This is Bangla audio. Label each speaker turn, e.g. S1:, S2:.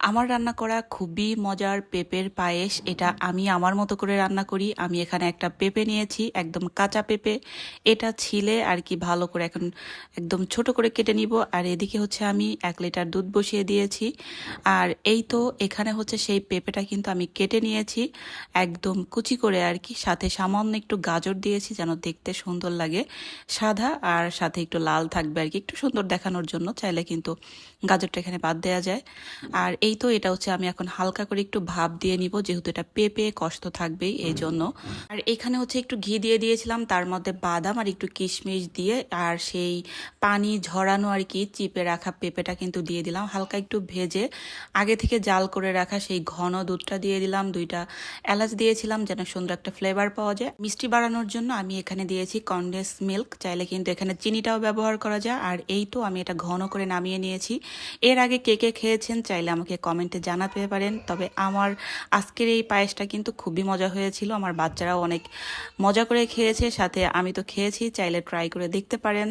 S1: আমার রান্না করা খুবই মজার পেঁপের পায়েস। এটা আমি আমার মতো করে রান্না করি। আমি এখানে একটা পেঁপে নিয়েছি, একদম কাঁচা পেঁপে। এটা ছিলে আর কি ভালো করে এখন একদম ছোট করে কেটে নিব। আর এদিকে হচ্ছে আমি 1 লিটার দুধ বসিয়ে দিয়েছি। আর এই তো এখানে হচ্ছে সেই পেঁপেটা কিন্তু আমি কেটে নিয়েছি একদম কুচি করে আর কি। সাথে সামান্য একটু গাজর দিয়েছি যেন দেখতে সুন্দর লাগে, সাদা আর সাথে একটু লাল থাকবে আর কি, একটু সুন্দর দেখানোর জন্য। চাইলে কিন্তু গাজরটা এখানে বাদ দেওয়া যায়। আর এই তো এটা হচ্ছে আমি এখন হালকা করে একটু ভাপ দিয়ে নিব, যেহেতু এটা পেঁপে কষ্ট থাকবেই এই জন্য। আর এখানে হচ্ছে একটু ঘি দিয়ে দিয়েছিলাম, তার মধ্যে বাদাম আর একটু কিশমিশ দিয়ে, আর সেই পানি ঝরানো আর কি চিপে রাখা পেঁপেটা কিন্তু দিয়ে দিলাম হালকা একটু ভেজে। আগে থেকে জাল করে রাখা সেই ঘন দুধটা দিয়ে দিলাম, 2টা এলাচ দিয়েছিলাম যেন সুন্দর একটা ফ্লেভার পাওয়া যায়। মিষ্টি বাড়ানোর জন্য আমি এখানে দিয়েছি কনডেন্স মিল্ক, চাইলে কিন্তু এখানে চিনিটাও ব্যবহার করা যায়। আর এই তো আমি এটা ঘন করে নামিয়ে নিয়েছি। এর আগে কে কে খেয়েছেন চাইলে আমাকে কমেন্টে জানাতে পারেন। তবে আমার আজকের এই পায়েসটা কিন্তু খুবই মজা হয়েছিল, আমার বাচ্চারাও অনেক মজা করে খেয়েছে, সাথে আমি তো খেয়েছি। চাইলে ট্রাই করে দেখতে পারেন।